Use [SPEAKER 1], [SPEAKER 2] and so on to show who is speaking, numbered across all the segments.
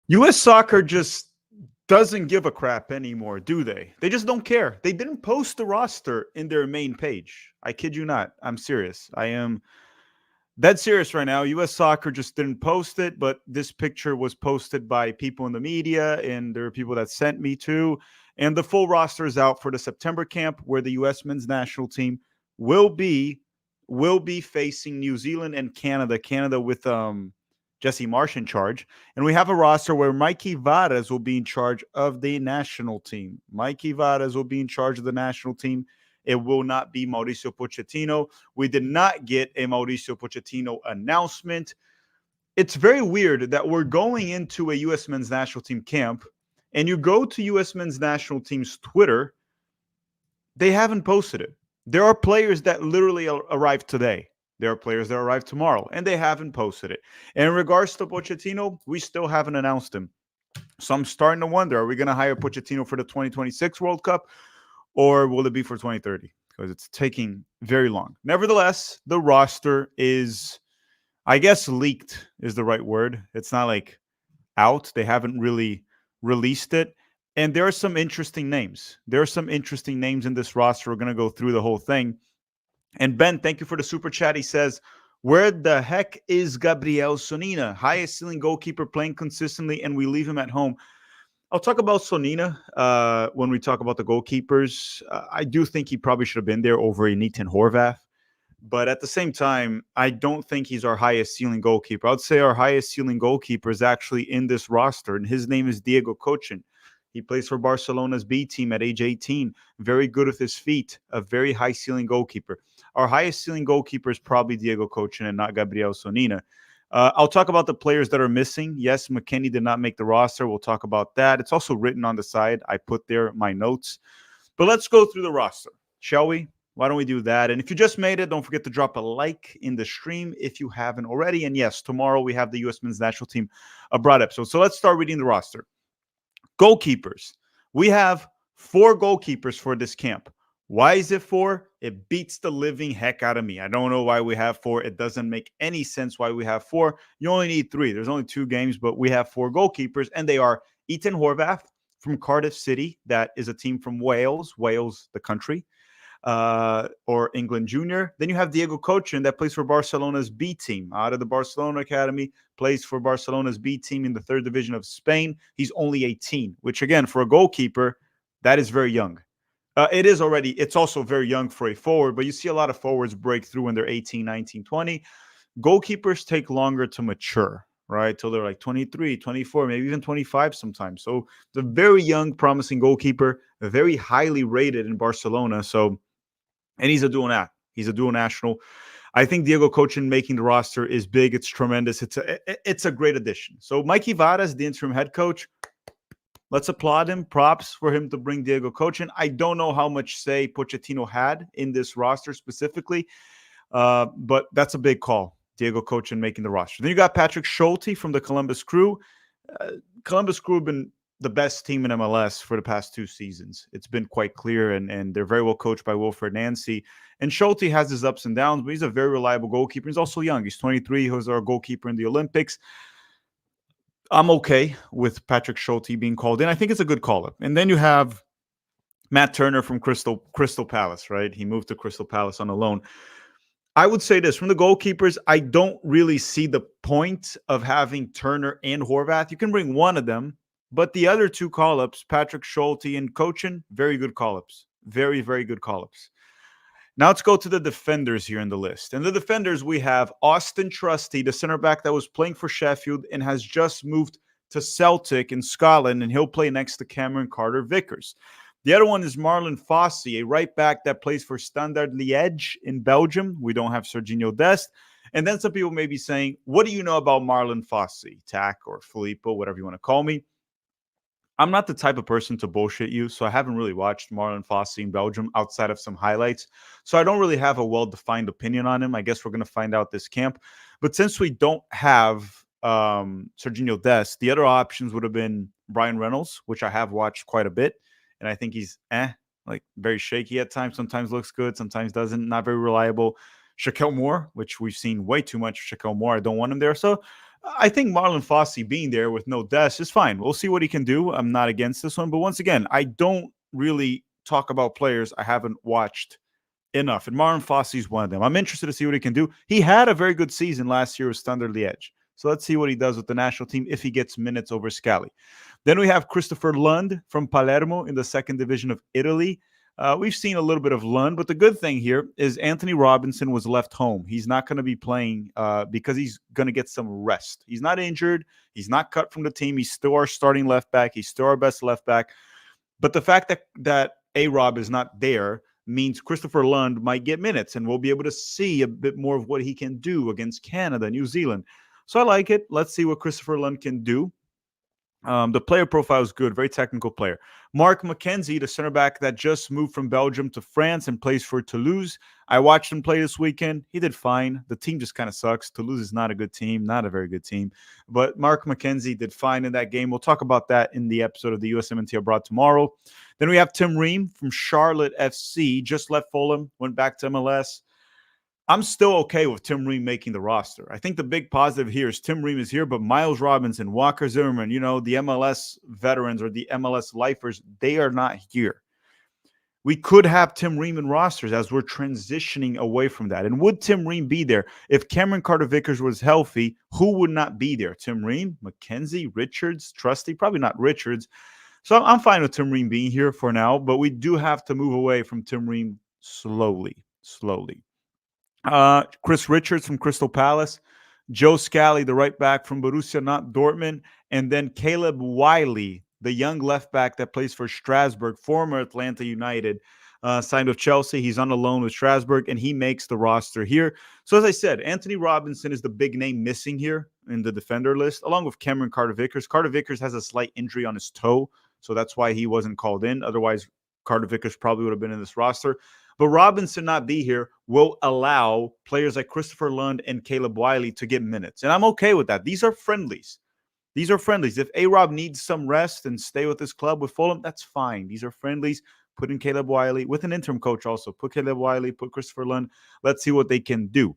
[SPEAKER 1] U.S. soccer just doesn't give a crap anymore, do they? They just don't care. They didn't post the roster in their main page. I kid you not. I'm serious. I am dead serious right now. U.S. soccer just didn't post it, but this picture was posted by people in the media, and there are people that sent me to. And the full roster is out for the September camp, where the U.S. men's national team will be will be facing New Zealand and Canada. Canada with Jesse Marsh in charge, and we have a roster where Mikey Varas will be in charge of the national team. Mikey Varas will be in charge of the national team. It will not be Mauricio Pochettino. We did not get a Mauricio Pochettino announcement. It's very weird that we're going into a U.S. men's national team camp, and you go to U.S. men's national team's Twitter, they haven't posted it. There are players that literally arrived today. There are players that arrive tomorrow, and they haven't posted it. And in regards to Pochettino, we still haven't announced him. So I'm starting to wonder, are we going to hire Pochettino for the 2026 World Cup, or will it be for 2030? Because it's taking very long. Nevertheless, the roster is, I guess, leaked is the right word. It's not like out. They haven't really released it. And there are some interesting names. There are some interesting names in this roster. We're going to go through the whole thing. And Ben, thank you for the super chat. He says, where the heck is Gabriel Sonina? Highest ceiling goalkeeper playing consistently, and we leave him at home. I'll talk about Sonina when we talk about the goalkeepers. I do think he probably should have been there over a Nathan Horvath. But at the same time, I don't think he's our highest ceiling goalkeeper. I'd say our highest ceiling goalkeeper is actually in this roster, and his name is Diego Kochen. He plays for Barcelona's B team at age 18. Very good with his feet, a very high ceiling goalkeeper. Our highest ceiling goalkeeper is probably Diego Kochen and not Gabriel Sonina. I'll talk about the players that are missing. Yes, McKennie did not make the roster. We'll talk about that. It's also written on the side. I put there my notes. But let's go through the roster, shall we? Why don't we do that? And if you just made it, don't forget to drop a like in the stream if you haven't already. And yes, tomorrow we have the U.S. men's national team abroad episode. So let's start reading the roster. Goalkeepers. We have 4 goalkeepers for this camp. Why is it 4? It beats the living heck out of me. I don't know why we have 4. It doesn't make any sense why we have 4. You only need 3. There's only 2 games, but we have 4 goalkeepers, and they are Ethan Horvath from Cardiff City. That is a team from Wales, the country, or England Junior. Then you have Diego Kochen that plays for Barcelona's B team out of the Barcelona Academy, plays for Barcelona's B team in the 3rd division of Spain. He's only 18, which again, for a goalkeeper, that is very young. It's also very young for a forward, but you see a lot of forwards break through when they're 18, 19, 20. Goalkeepers take longer to mature, right? Till they're like 23, 24, maybe even 25 sometimes. So the very young, promising goalkeeper, very highly rated in Barcelona. So, and he's a dual national. I think Diego Kochen making the roster is big. It's tremendous. It's a great addition. So Mikey Varas, the interim head coach, let's applaud him. Props for him to bring Diego Kochen. I don't know how much say Pochettino had in this roster specifically, but that's a big call. Diego Kochen making the roster. Then you got Patrick Schulte from the Columbus Crew. Columbus Crew have been the best team in MLS for the past 2 seasons. It's been quite clear, and they're very well coached by Wilfred Nancy. And Schulte has his ups and downs, but he's a very reliable goalkeeper. He's also young. He's 23. He was our goalkeeper in the Olympics. I'm okay with Patrick Schulte being called in. I think it's a good call-up. And then you have Matt Turner from Crystal Palace, right? He moved to Crystal Palace on a loan. I would say this, from the goalkeepers, I don't really see the point of having Turner and Horvath. You can bring one of them, but the other 2 call-ups, Patrick Schulte and Kochen, very good call-ups. Very, very good call-ups. Now let's go to the defenders here in the list. And the defenders, we have Austin Trusty, the center back that was playing for Sheffield and has just moved to Celtic in Scotland, and he'll play next to Cameron Carter-Vickers. The other one is Marlon Fossey, a right back that plays for Standard Liège in Belgium. We don't have Serginho Dest. And then some people may be saying, what do you know about Marlon Fossey? Tack or Filippo, whatever you want to call me. I'm not the type of person to bullshit you, so I haven't really watched Marlon Fossey in Belgium outside of some highlights. So I don't really have a well-defined opinion on him. I guess we're going to find out this camp. But since we don't have Serginho Dest, the other options would have been Brian Reynolds, which I have watched quite a bit. And I think he's like very shaky at times. Sometimes looks good, sometimes doesn't. Not very reliable. Shaquille Moore, which we've seen way too much of Shaquille Moore. I don't want him there. So I think Marlon Fossey being there with no Des is fine. We'll see what he can do. I'm not against this one. But once again, I don't really talk about players I haven't watched enough. And Marlon Fossey is one of them. I'm interested to see what he can do. He had a very good season last year with Standard Liège. So let's see what he does with the national team if he gets minutes over Scally. Then we have Christopher Lund from Palermo in the second division of Italy. We've seen a little bit of Lund, but the good thing here is Anthony Robinson was left home. He's not going to be playing because he's going to get some rest. He's not injured. He's not cut from the team. He's still our starting left back. He's still our best left back. But the fact that A-Rob is not there means Christopher Lund might get minutes, and we'll be able to see a bit more of what he can do against Canada, New Zealand. So I like it. Let's see what Christopher Lund can do. The player profile is good, very technical player. Mark McKenzie, the center back that just moved from Belgium to France and plays for Toulouse. I watched him play this weekend. He did fine. The team just kind of sucks. Toulouse is not a good team, not a very good team. But Mark McKenzie did fine in that game. We'll talk about that in the episode of the USMNT abroad tomorrow. Then we have Tim Ream from Charlotte FC, just left Fulham, went back to MLS. I'm still okay with Tim Ream making the roster. I think the big positive here is Tim Ream is here, but Miles Robinson, Walker Zimmerman, the MLS veterans or the MLS lifers, they are not here. We could have Tim Ream in rosters as we're transitioning away from that. And would Tim Ream be there? If Cameron Carter-Vickers was healthy, who would not be there? Tim Ream, McKenzie, Richards, Trusty? Probably not Richards. So I'm fine with Tim Ream being here for now, but we do have to move away from Tim Ream slowly. Chris Richards from Crystal Palace, Joe Scally, the right back from Borussia, not Dortmund, and then Caleb Wiley, the young left back that plays for Strasbourg, former Atlanta United, signed with Chelsea. He's on a loan with Strasbourg, and he makes the roster here. So as I said, Anthony Robinson is the big name missing here in the defender list, along with Cameron Carter-Vickers. Carter-Vickers has a slight injury on his toe, so that's why he wasn't called in. Otherwise, Carter-Vickers probably would have been in this roster. But Robinson not be here will allow players like Christopher Lund and Caleb Wiley to get minutes. And I'm okay with that. These are friendlies. If A-Rob needs some rest and stay with his club with Fulham, that's fine. These are friendlies. Put in Caleb Wiley with an interim coach also. Put Caleb Wiley, put Christopher Lund. Let's see what they can do.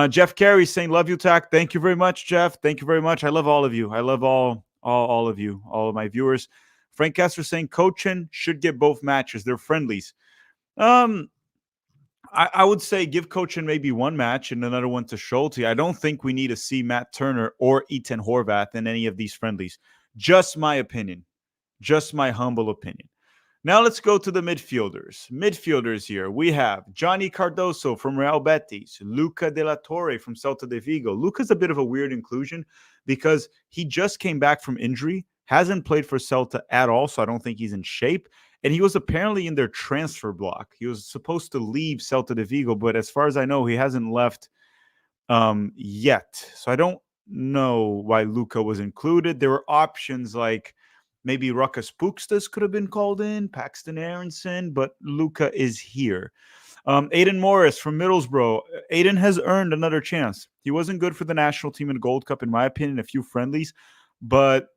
[SPEAKER 1] Jeff Carey saying, love you, Tack. Thank you very much, Jeff. Thank you very much. I love all of you. I love all of you, all of my viewers. Frank Kessler saying, KOCHEN should get both matches. They're friendlies. I would say give KOCHEN maybe one match and another one to Schulte. I don't think we need to see Matt Turner or Ethan Horvath in any of these friendlies. Just my opinion. Just my humble opinion. Now let's go to the midfielders. Midfielders here. We have Johnny Cardoso from Real Betis, Luca De La Torre from Celta de Vigo. Luca's a bit of a weird inclusion because he just came back from injury, hasn't played for Celta at all, so I don't think he's in shape. And he was apparently in their transfer block. He was supposed to leave Celta de Vigo, but as far as I know, he hasn't left yet. So I don't know why Luca was included. There were options like maybe Ruckus Pukstas could have been called in, Paxton Aronson, but Luca is here. Aiden Morris from Middlesbrough. Aiden has earned another chance. He wasn't good for the national team in the Gold Cup, in my opinion, a few friendlies, but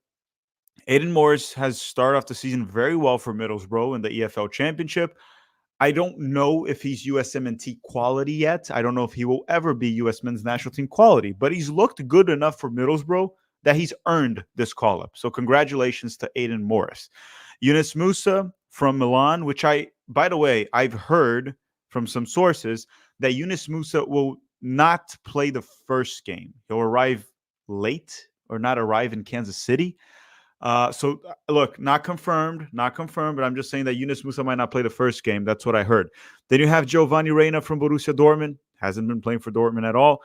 [SPEAKER 1] Aiden Morris has started off the season very well for Middlesbrough in the EFL Championship. I don't know if he's USMNT quality yet. I don't know if he will ever be US men's national team quality, but he's looked good enough for Middlesbrough that he's earned this call-up. So congratulations to Aiden Morris. Yunus Musa from Milan, which by the way, I've heard from some sources that Yunus Musa will not play the first game. He'll arrive late or not arrive in Kansas City. So look, not confirmed, but I'm just saying that Yunus Musa might not play the first game. That's what I heard. Then you have Giovanni Reina from Borussia Dortmund, hasn't been playing for Dortmund at all.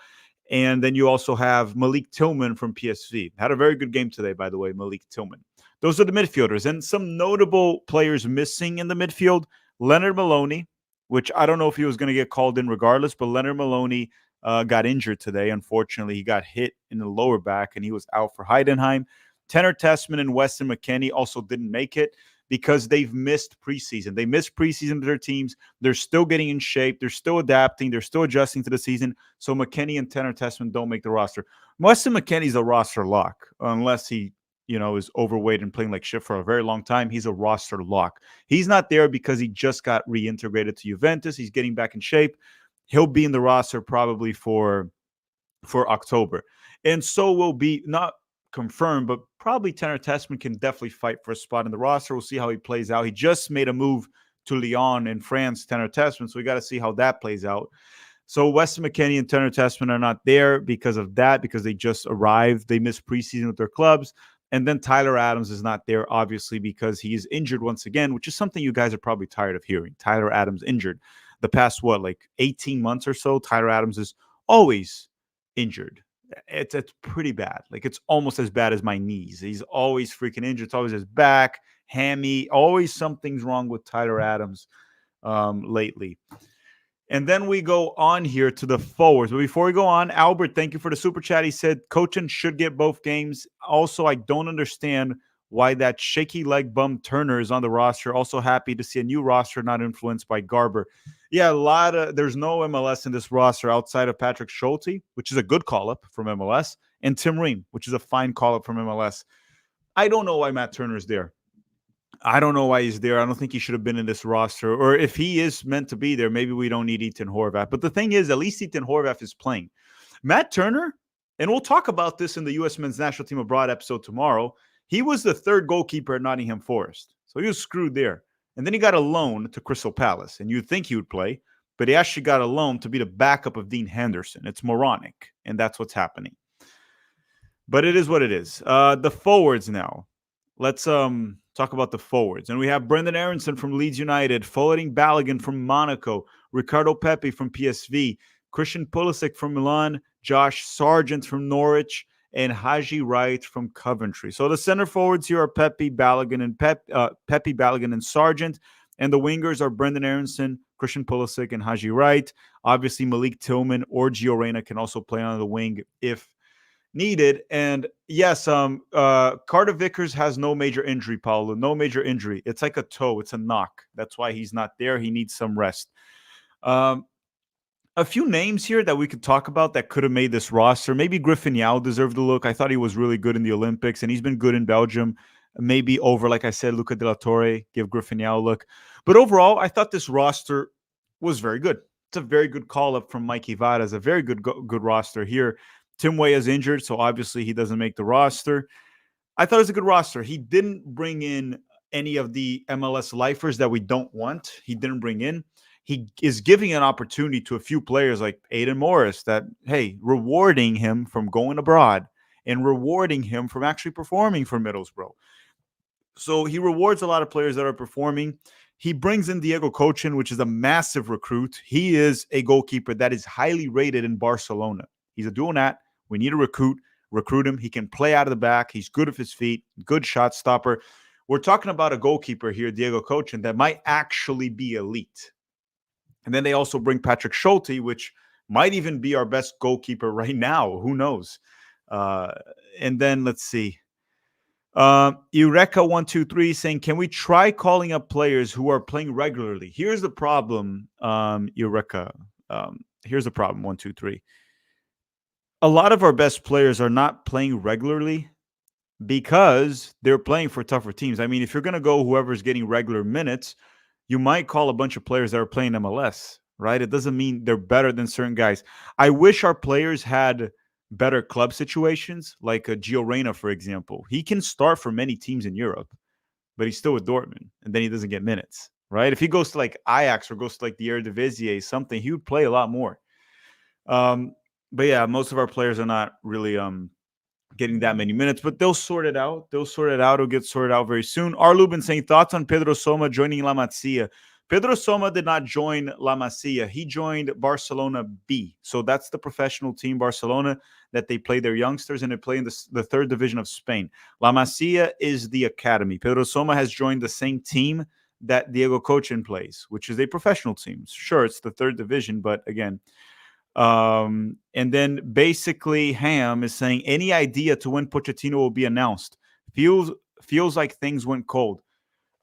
[SPEAKER 1] And then you also have Malik Tillman from PSV. Had a very good game today, by the way, Malik Tillman. Those are the midfielders. And some notable players missing in the midfield. Leonard Maloney, which I don't know if he was going to get called in regardless, but Leonard Maloney got injured today. Unfortunately, he got hit in the lower back, and he was out for Heidenheim. Tanner Tessman and Weston McKennie also didn't make it because they've missed preseason. They missed preseason to their teams. They're still getting in shape. They're still adapting. They're still adjusting to the season. So McKennie and Tanner Tessman don't make the roster. Weston McKennie's a roster lock unless he, is overweight and playing like shit for a very long time. He's a roster lock. He's not there because he just got reintegrated to Juventus. He's getting back in shape. He'll be in the roster probably for October. And so will be, not confirmed, but probably Tanner Tessman can definitely fight for a spot in the roster. We'll see how he plays out. He just made a move to Lyon in France, Tanner Tessman, so we got to see how that plays out. So Weston McKennie and Tanner Tessman are not there because of that, because they just arrived. They missed preseason with their clubs. And then Tyler Adams is not there, obviously, because he is injured once again, which is something you guys are probably tired of hearing. Tyler Adams injured. The past, like 18 months or so, Tyler Adams is always injured. It's pretty bad. Like, it's almost as bad as my knees. He's always freaking injured. It's always his back, hammy. Always something's wrong with Tyler Adams lately. And then we go on here to the forwards. But before we go on, Albert, thank you for the super chat. He said Kochen should get both games. Also, I don't understand why that shaky leg bum Turner is on the roster. Also happy to see a new roster not influenced by Garber. Yeah, there's no MLS in this roster outside of Patrick Schulte, which is a good call-up from MLS, and Tim Ream, which is a fine call-up from MLS. I don't know why Matt Turner is there. I don't know why he's there. I don't think he should have been in this roster. Or if he is meant to be there, maybe we don't need Ethan Horvath. But the thing is, at least Ethan Horvath is playing. Matt Turner, and we'll talk about this in the U.S. Men's National Team Abroad episode tomorrow, he was the third goalkeeper at Nottingham Forest. So he was screwed there. And then he got a loan to Crystal Palace. And you'd think he would play, but he actually got a loan to be the backup of Dean Henderson. It's moronic, and that's what's happening. But it is what it is. The forwards now. Let's talk about the forwards. And we have Brendan Aronson from Leeds United, Floating Balogun from Monaco, Ricardo Pepi from PSV, Christian Pulisic from Milan, Josh Sargent from Norwich, and Haji Wright from Coventry. So the center forwards here are Pepi, Balogun, and Sargent. And the wingers are Brendan Aronson, Christian Pulisic, and Haji Wright. Obviously, Malik Tillman or Gio Reyna can also play on the wing if needed. And yes, Carter Vickers has no major injury, Paulo. No major injury. It's like a toe. It's a knock. That's why he's not there. He needs some rest. A few names here that we could talk about that could have made this roster. Maybe Griffin Yao deserved a look. I thought he was really good in the Olympics, and he's been good in Belgium. Maybe over, like I said, Luca De La Torre, give Griffin Yao a look. But overall, I thought this roster was very good. It's a very good call-up from Mikey Vadas. A very good roster here. Tim Weah is injured, so obviously he doesn't make the roster. I thought it was a good roster. He didn't bring in any of the MLS lifers that we don't want. He didn't bring in. He is giving an opportunity to a few players like Aiden Morris that, hey, rewarding him from going abroad and rewarding him from actually performing for Middlesbrough. So he rewards a lot of players that are performing. He brings in Diego Kochen, which is a massive recruit. He is a goalkeeper that is highly rated in Barcelona. He's a dual nat. We need to recruit him. He can play out of the back. He's good with his feet, good shot stopper. We're talking about a goalkeeper here, Diego Kochen, that might actually be elite. And then they also bring Patrick Schulte, which might even be our best goalkeeper right now. Who knows? And then let's see. Eureka123 saying, can we try calling up players who are playing regularly? Here's the problem, Eureka. Here's the problem, 123. A lot of our best players are not playing regularly because they're playing for tougher teams. I mean, if you're going to go whoever's getting regular minutes, you might call a bunch of players that are playing MLS, right? It doesn't mean they're better than certain guys. I wish our players had better club situations, like Gio Reyna, for example. He can start for many teams in Europe, but he's still with Dortmund, and then he doesn't get minutes, right? If he goes to like Ajax or goes to like the Eredivisie, something, he would play a lot more. But yeah, most of our players are not really getting that many minutes, but they'll sort it out. It'll get sorted out very soon. R. Lubin saying, thoughts on Pedro Soma joining La Masia? Pedro Soma did not join La Masia. He joined Barcelona B. So that's the professional team, Barcelona, that they play their youngsters, and they play in the third division of Spain. La Masia is the academy. Pedro Soma has joined the same team that Diego Kochen plays, which is a professional team. Sure, it's the third division, but again, and then basically Ham is saying, any idea to when Pochettino will be announced? Feels like things went cold.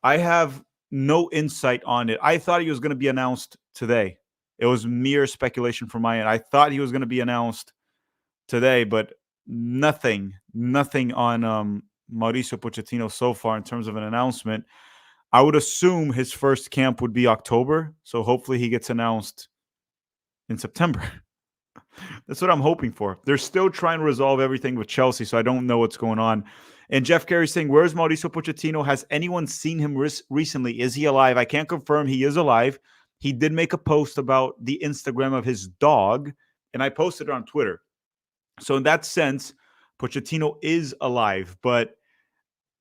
[SPEAKER 1] I have no insight on it. I thought he was going to be announced today. It was mere speculation from my end. I thought he was going to be announced today, but nothing on Mauricio Pochettino so far in terms of an announcement. I would assume his first camp would be October, so hopefully he gets announced in September. That's what I'm hoping for. They're still trying to resolve everything with Chelsea, so I don't know what's going on. And Jeff Carey's saying, where's Mauricio Pochettino? Has anyone seen him recently? Is he alive? I can't confirm he is alive. He did make a post about the Instagram of his dog, and I posted it on Twitter. So in that sense, Pochettino is alive, but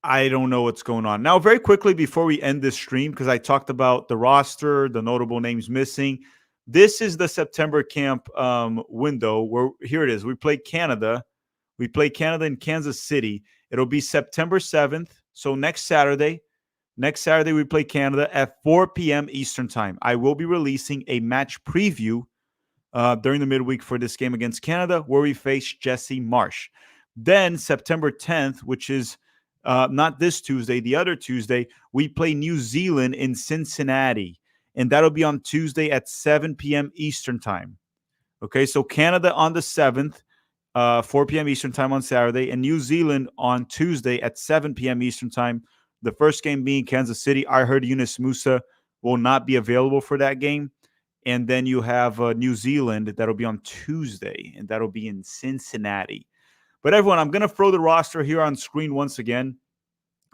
[SPEAKER 1] I don't know what's going on. Now, very quickly before we end this stream, because I talked about the roster, the notable names missing. This is the September camp window where here it is. We play Canada. We play Canada in Kansas City. It'll be September 7th. So next Saturday. Next Saturday, we play Canada at 4 p.m. Eastern time. I will be releasing a match preview during the midweek for this game against Canada, where we face Jesse Marsh. Then September 10th, which is not this Tuesday, the other Tuesday, we play New Zealand in Cincinnati. And that'll be on Tuesday at 7 p.m. Eastern time. Okay, so Canada on the 7th, 4 p.m. Eastern time on Saturday, and New Zealand on Tuesday at 7 p.m. Eastern time. The first game being Kansas City. I heard Yunus Musa will not be available for that game. And then you have New Zealand. That'll be on Tuesday, and that'll be in Cincinnati. But everyone, I'm going to throw the roster here on screen once again.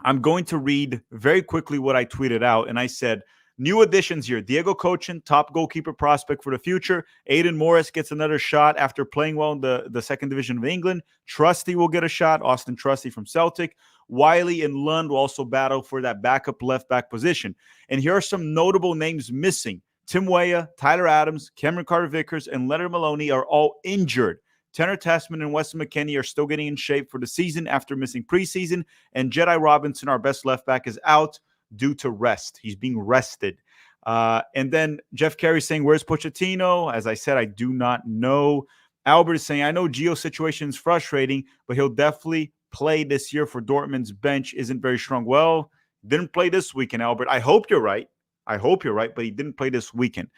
[SPEAKER 1] I'm going to read very quickly what I tweeted out, and I said, new additions here. Diego Kochen, top goalkeeper prospect for the future. Aidan Morris gets another shot after playing well in the second division of England. Trusty will get a shot. Austin Trusty from Celtic. Wiley and Lund will also battle for that backup left back position. And here are some notable names missing. Tim Weah, Tyler Adams, Cameron Carter-Vickers, and Leonard Maloney are all injured. Tanner Tessman and Weston McKennie are still getting in shape for the season after missing preseason. And Jedi Robinson, our best left back, is out due to rest. He's being rested. And then Jeff Carey saying, where's Pochettino? As I said, I do not know. Albert is saying, I know Gio's situation is frustrating, but he'll definitely play this year for Dortmund's bench isn't very strong. Well, didn't play this weekend, Albert. I hope you're right. But he didn't play this weekend.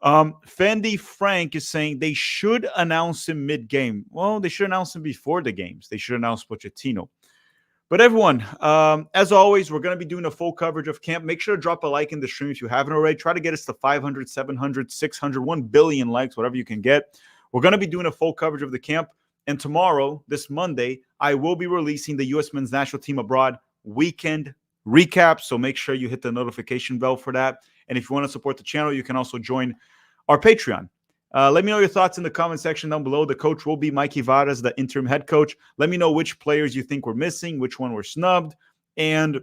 [SPEAKER 1] Fendi Frank is saying they should announce him mid-game. Well, they should announce him before the games. They should announce Pochettino. But everyone, as always, we're going to be doing a full coverage of camp. Make sure to drop a like in the stream if you haven't already. Try to get us to 500, 700, 600, 1 billion likes, whatever you can get. We're going to be doing a full coverage of the camp. And tomorrow, this Monday, I will be releasing the U.S. men's national team abroad weekend recap. So make sure you hit the notification bell for that. And if you want to support the channel, you can also join our Patreon. Let me know your thoughts in the comment section down below. The coach will be Mikey Varas, the interim head coach. Let me know which players you think were missing, which one were snubbed, and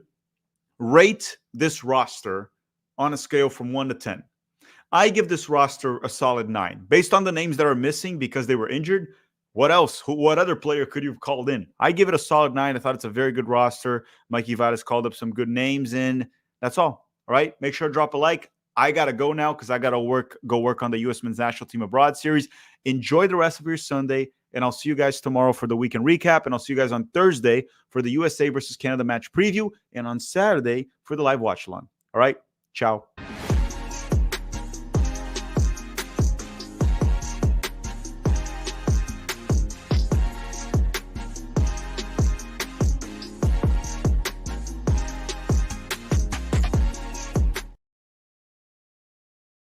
[SPEAKER 1] rate this roster on a scale from 1 to 10. I give this roster a solid 9. Based on the names that are missing because they were injured, what else? What other player could you have called in? I give it a solid 9. I thought it's a very good roster. Mikey Vadas called up some good names in. That's all. All right? Make sure to drop a like. I got to go now because I got to go work on the U.S. men's national team abroad series. Enjoy the rest of your Sunday, and I'll see you guys tomorrow for the weekend recap, and I'll see you guys on Thursday for the USA versus Canada match preview, and on Saturday for the live watch-along. All right? Ciao.